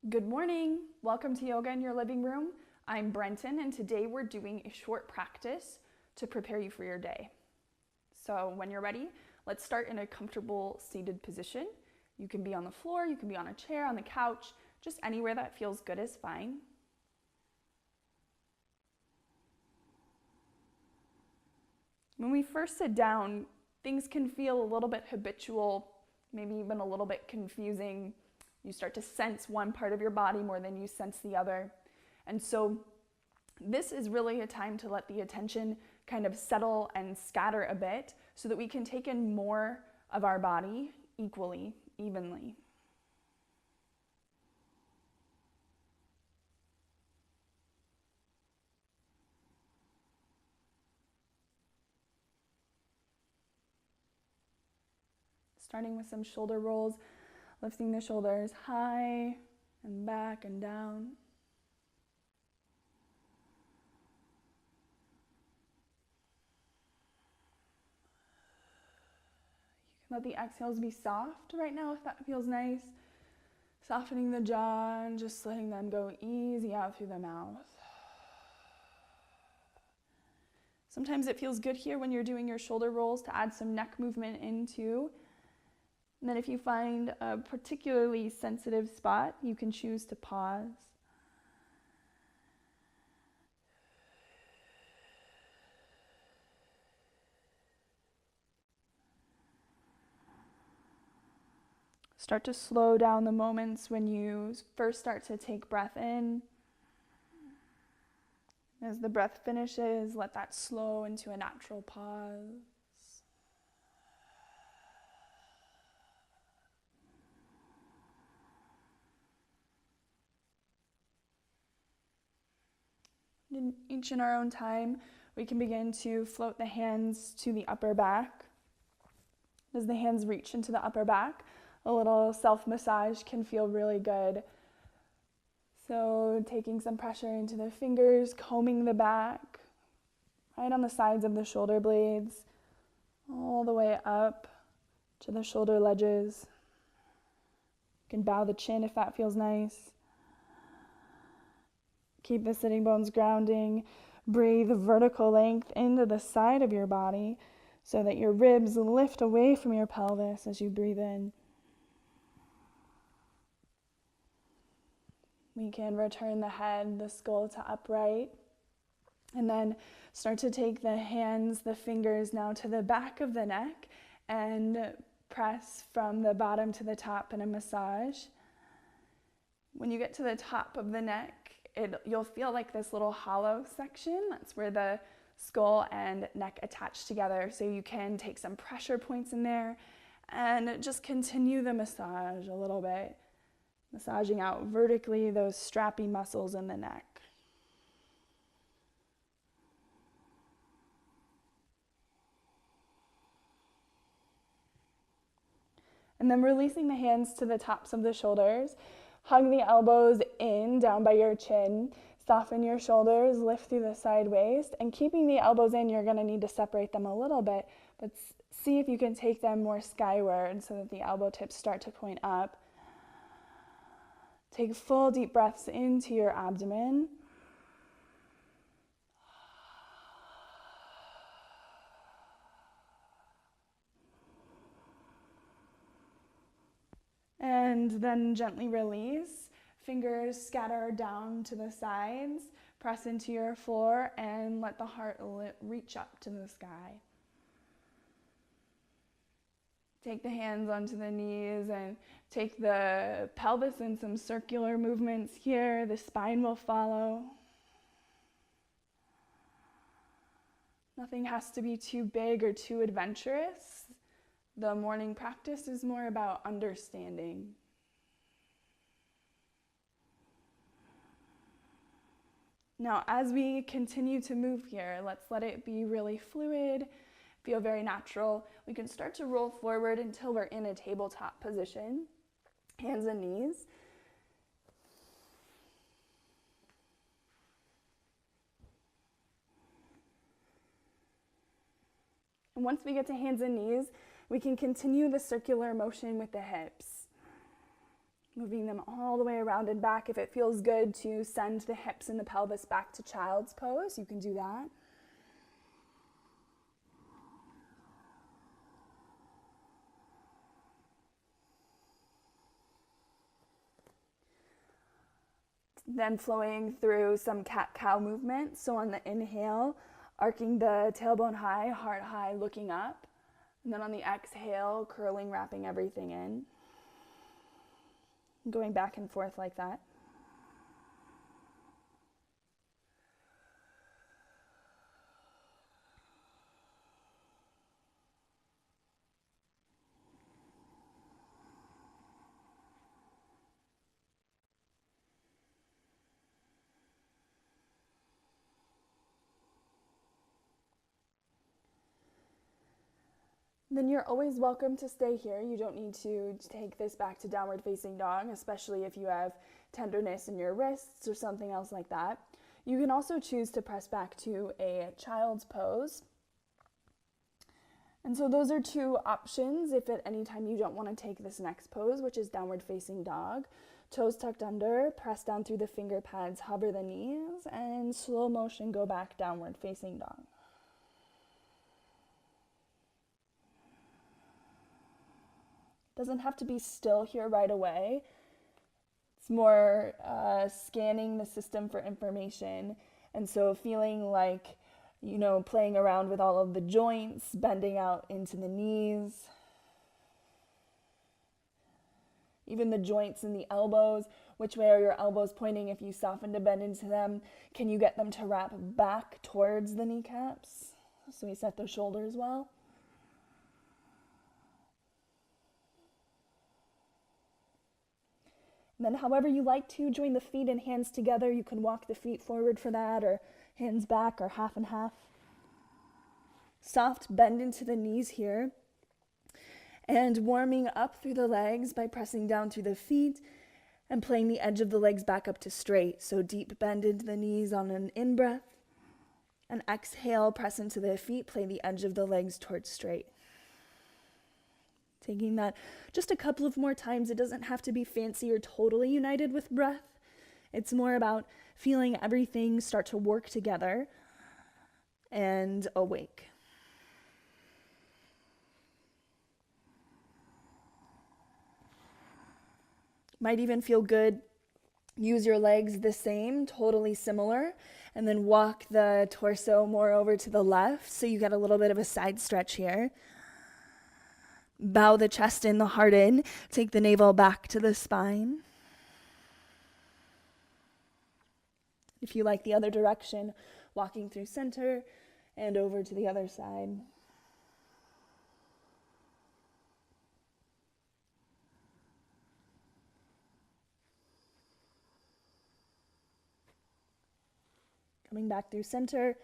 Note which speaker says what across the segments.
Speaker 1: Good morning. Welcome to Yoga in Your Living Room. I'm Brentan, and today we're doing a short practice to prepare you for your day. So when you're ready, let's start in a comfortable seated position. You can be on the floor, you can be on a chair, on the couch, just anywhere that feels good is fine. When we first sit down, things can feel a little bit habitual, maybe even a little bit confusing. You start to sense one part of your body more than you sense the other. And so this is really a time to let the attention kind of settle and scatter a bit so that we can take in more of our body equally, evenly. Starting with some shoulder rolls, lifting the shoulders high and back and down. You can let the exhales be soft right now if that feels nice. Softening the jaw and just letting them go easy out through the mouth. Sometimes it feels good here when you're doing your shoulder rolls to add some neck movement into. And then if you find a particularly sensitive spot, you can choose to pause. Start to slow down the moments when you first start to take breath in. As the breath finishes, let that slow into a natural pause. Each in our own time, we can begin to float the hands to the upper back. As the hands reach into the upper back, a little self-massage can feel really good. So taking some pressure into the fingers, combing the back, right on the sides of the shoulder blades, all the way up to the shoulder ledges. You can bow the chin if that feels nice. Keep the sitting bones grounding. Breathe vertical length into the side of your body so that your ribs lift away from your pelvis as you breathe in. We can return the head, the skull to upright. And then start to take the hands, the fingers now to the back of the neck and press from the bottom to the top in a massage. When you get to the top of the neck, you'll feel like this little hollow section. That's where the skull and neck attach together. So you can take some pressure points in there and just continue the massage a little bit. Massaging out vertically those strappy muscles in the neck. And then releasing the hands to the tops of the shoulders. Hug the elbows in, down by your chin. Soften your shoulders, lift through the side waist. And keeping the elbows in, you're going to need to separate them a little bit. But see if you can take them more skyward so that the elbow tips start to point up. Take full deep breaths into your abdomen. And then gently release. Fingers scatter down to the sides. Press into your floor and let the heart reach up to the sky. Take the hands onto the knees and take the pelvis in some circular movements here. The spine will follow. Nothing has to be too big or too adventurous. The morning practice is more about understanding. Now, as we continue to move here, let's let it be really fluid, feel very natural. We can start to roll forward until we're in a tabletop position, hands and knees. And once we get to hands and knees, we can continue the circular motion with the hips. Moving them all the way around and back. If it feels good to send the hips and the pelvis back to child's pose, you can do that. Then flowing through some cat-cow movement. So on the inhale, arcing the tailbone high, heart high, looking up. And then on the exhale, curling, wrapping everything in. Going back and forth like that. Then you're always welcome to stay here. You don't need to take this back to downward facing dog, especially if you have tenderness in your wrists or something else like that. You can also choose to press back to a child's pose. And so those are two options if at any time you don't want to take this next pose, which is downward facing dog. Toes tucked under, press down through the finger pads, hover the knees, and slow motion go back downward facing dog. Doesn't have to be still here right away. It's more scanning the system for information. And so feeling like, playing around with all of the joints, bending out into the knees. Even the joints in the elbows, which way are your elbows pointing if you soften to bend into them? Can you get them to wrap back towards the kneecaps? So we set the shoulders well. And then however you like to, join the feet and hands together. You can walk the feet forward for that, or hands back, or half and half. Soft bend into the knees here. And warming up through the legs by pressing down through the feet and playing the edge of the legs back up to straight. So deep bend into the knees on an in-breath. And exhale, press into the feet, play the edge of the legs towards straight. Taking that just a couple of more times. It doesn't have to be fancy or totally united with breath. It's more about feeling everything start to work together and awake. Might even feel good. Use your legs the same, totally similar, and then walk the torso more over to the left so you get a little bit of a side stretch here. Bow the chest in, the heart in. Take the navel back to the spine. If you like the other direction, walking through center and over to the other side. Coming back through center.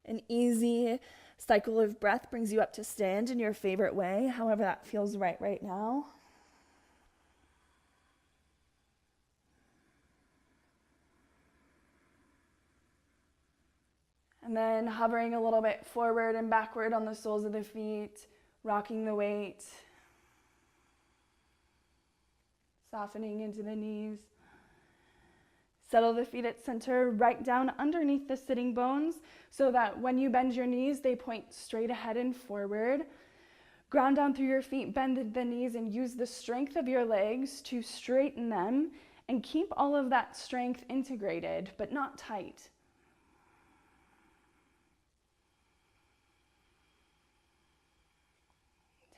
Speaker 1: An easy cycle of breath brings you up to stand in your favorite way, however that feels right now. And then hovering a little bit forward and backward on the soles of the feet, rocking the weight, softening into the knees. Settle the feet at center, right down underneath the sitting bones so that when you bend your knees, they point straight ahead and forward. Ground down through your feet, bend the knees, and use the strength of your legs to straighten them and keep all of that strength integrated, but not tight.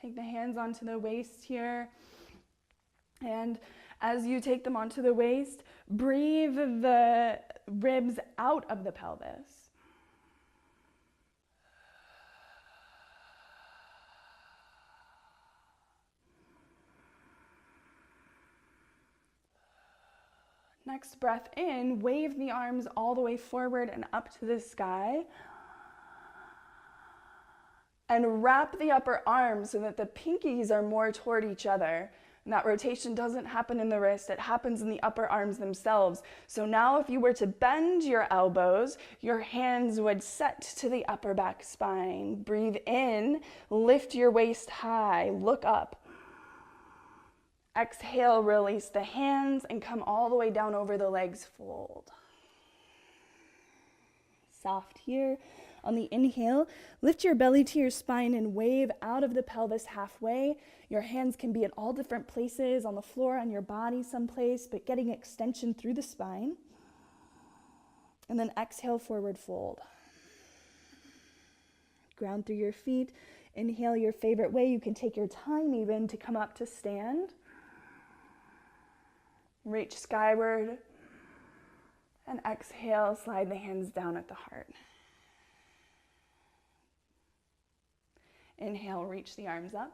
Speaker 1: Take the hands onto the waist here, and as you take them onto the waist, breathe the ribs out of the pelvis. Next breath in, wave the arms all the way forward and up to the sky. And wrap the upper arms so that the pinkies are more toward each other. And that rotation doesn't happen in the wrist, it happens in the upper arms themselves. So now if you were to bend your elbows, your hands would set to the upper back spine. Breathe in, lift your waist high, look up. Exhale, release the hands and come all the way down over the legs, fold. Soft here. On the inhale, lift your belly to your spine and wave out of the pelvis halfway. Your hands can be at all different places, on the floor, on your body someplace, but getting extension through the spine. And then exhale, forward fold. Ground through your feet. Inhale your favorite way. You can take your time even to come up to stand. Reach skyward. And exhale, slide the hands down at the heart. Inhale, reach the arms up.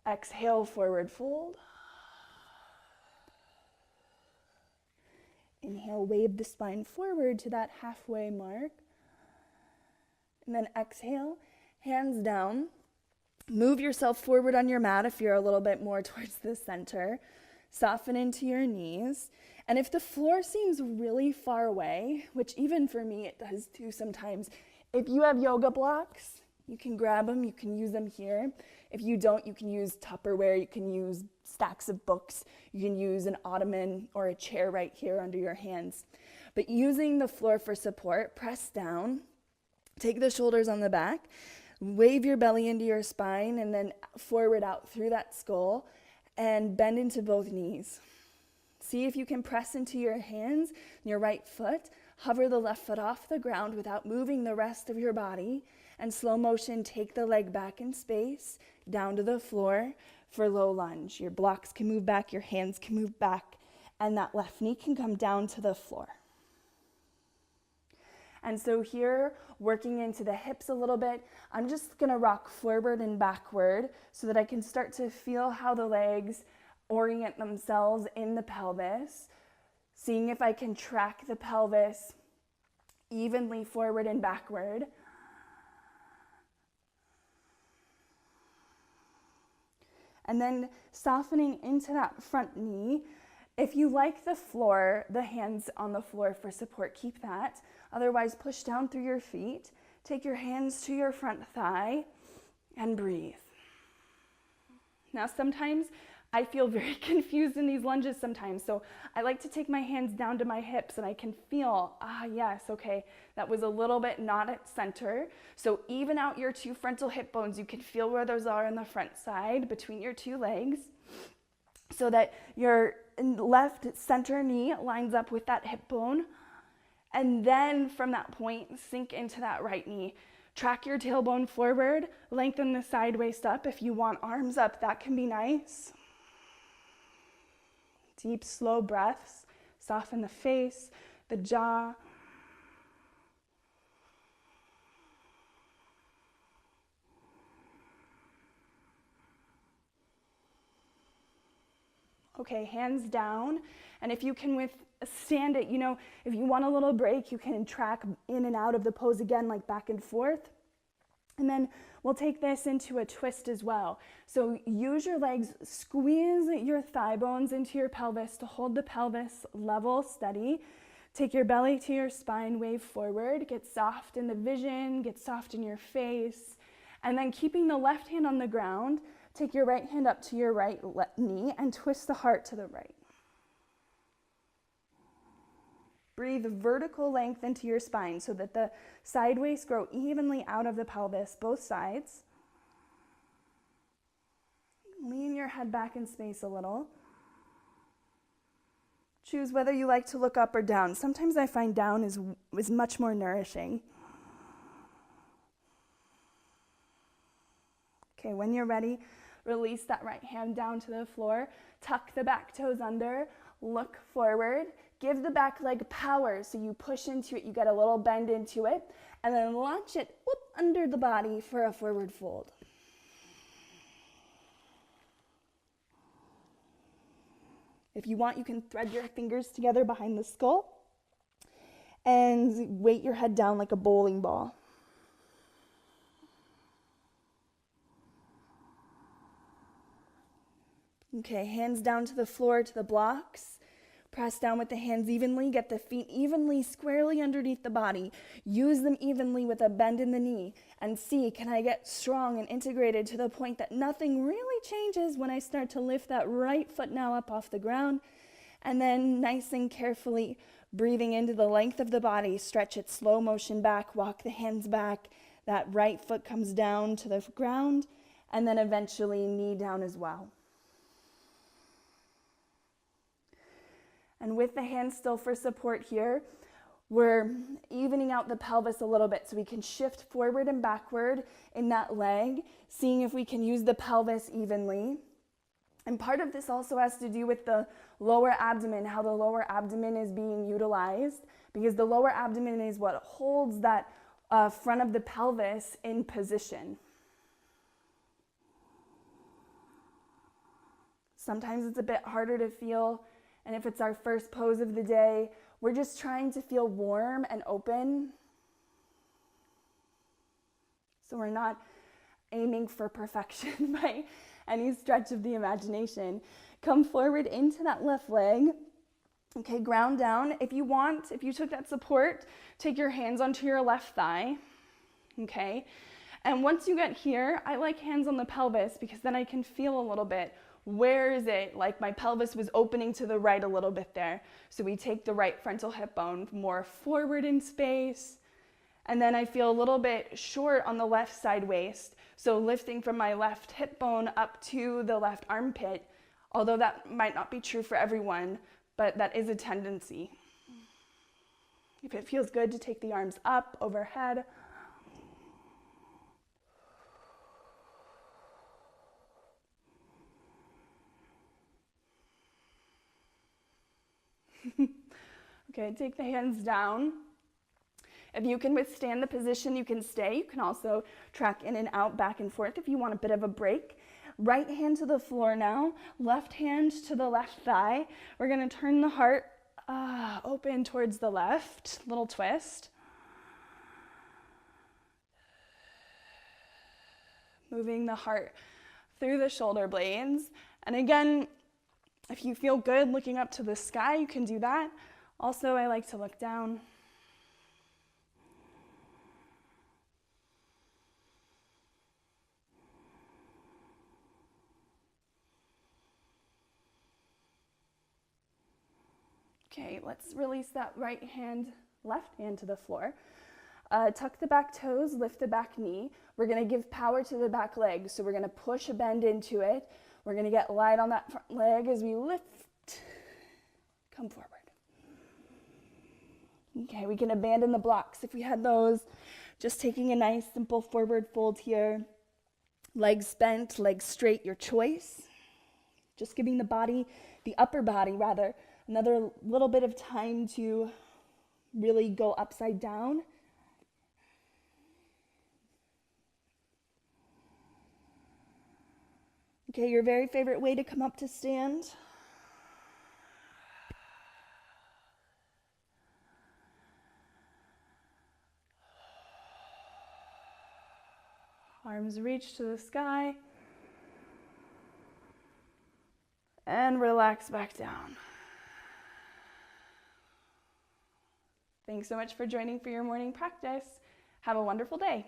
Speaker 1: Exhale, forward fold. Inhale, wave the spine forward to that halfway mark. And then exhale, hands down. Move yourself forward on your mat if you're a little bit more towards the center. Soften into your knees. And if the floor seems really far away, which even for me it does too sometimes, if you have yoga blocks, you can grab them, you can use them here. If you don't, you can use Tupperware, you can use stacks of books, you can use an ottoman or a chair right here under your hands. But using the floor for support, press down, take the shoulders on the back, wave your belly into your spine and then forward out through that skull and bend into both knees. See if you can press into your hands, your right foot, hover the left foot off the ground without moving the rest of your body, and slow motion, take the leg back in space, down to the floor for low lunge. Your blocks can move back, your hands can move back, and that left knee can come down to the floor. And so here, working into the hips a little bit, I'm just gonna rock forward and backward so that I can start to feel how the legs orient themselves in the pelvis, seeing if I can track the pelvis evenly forward and backward. And then softening into that front knee. If you like the floor, the hands on the floor for support, keep that. Otherwise, push down through your feet. Take your hands to your front thigh and breathe. Now, sometimes I feel very confused in these lunges sometimes. So I like to take my hands down to my hips and I can feel, yes, okay, that was a little bit not at center. So even out your two frontal hip bones, you can feel where those are on the front side between your two legs so that your left center knee lines up with that hip bone. And then from that point, sink into that right knee. Track your tailbone forward, lengthen the side waist up. If you want arms up, that can be nice. Deep, slow breaths. Soften the face, the jaw. Okay, hands down. And if you can withstand it, if you want a little break, you can track in and out of the pose again, like back and forth. And then we'll take this into a twist as well. So use your legs, squeeze your thigh bones into your pelvis to hold the pelvis level, steady. Take your belly to your spine, wave forward, get soft in the vision, get soft in your face. And then keeping the left hand on the ground, take your right hand up to your right knee and twist the heart to the right. Breathe vertical length into your spine so that the side waist grow evenly out of the pelvis, both sides. Lean your head back in space a little. Choose whether you like to look up or down. Sometimes I find down is much more nourishing. Okay, when you're ready, release that right hand down to the floor. Tuck the back toes under. Look forward. Give the back leg power, so you push into it, you get a little bend into it, and then launch it under the body for a forward fold. If you want, you can thread your fingers together behind the skull and weight your head down like a bowling ball. Okay, hands down to the floor, to the blocks. Press down with the hands evenly, get the feet evenly, squarely underneath the body. Use them evenly with a bend in the knee, and see, can I get strong and integrated to the point that nothing really changes when I start to lift that right foot now up off the ground, and then nice and carefully breathing into the length of the body, stretch it slow motion back, walk the hands back, that right foot comes down to the ground, and then eventually knee down as well. And with the hands still for support here, we're evening out the pelvis a little bit so we can shift forward and backward in that leg, seeing if we can use the pelvis evenly. And part of this also has to do with the lower abdomen, how the lower abdomen is being utilized, because the lower abdomen is what holds that front of the pelvis in position. Sometimes it's a bit harder to feel. And if it's our first pose of the day, we're just trying to feel warm and open. So we're not aiming for perfection by any stretch of the imagination. Come forward into that left leg. Okay, ground down. If you took that support, take your hands onto your left thigh. Okay, and once you get here, I like hands on the pelvis because then I can feel a little bit. Where is it? Like my pelvis was opening to the right a little bit there. So we take the right frontal hip bone more forward in space. And then I feel a little bit short on the left side waist. So lifting from my left hip bone up to the left armpit, although that might not be true for everyone, but that is a tendency. If it feels good to take the arms up overhead. Okay, take the hands down. If you can withstand the position, you can stay. You can also track in and out, back and forth if you want a bit of a break. Right hand to the floor now, left hand to the left thigh. We're going to turn the heart open towards the left, little twist. Moving the heart through the shoulder blades. And again, if you feel good looking up to the sky, you can do that. Also, I like to look down. Okay, let's release that left hand to the floor. Tuck the back toes, lift the back knee. We're gonna give power to the back leg. So we're gonna push a bend into it. We're gonna get light on that front leg as we lift, come forward. Okay, we can abandon the blocks if we had those. Just taking a nice simple forward fold here. Legs bent, legs straight, your choice. Just giving the body, the upper body rather, another little bit of time to really go upside down. Okay, your very favorite way to come up to stand. Arms reach to the sky. And relax back down. Thanks so much for joining for your morning practice. Have a wonderful day.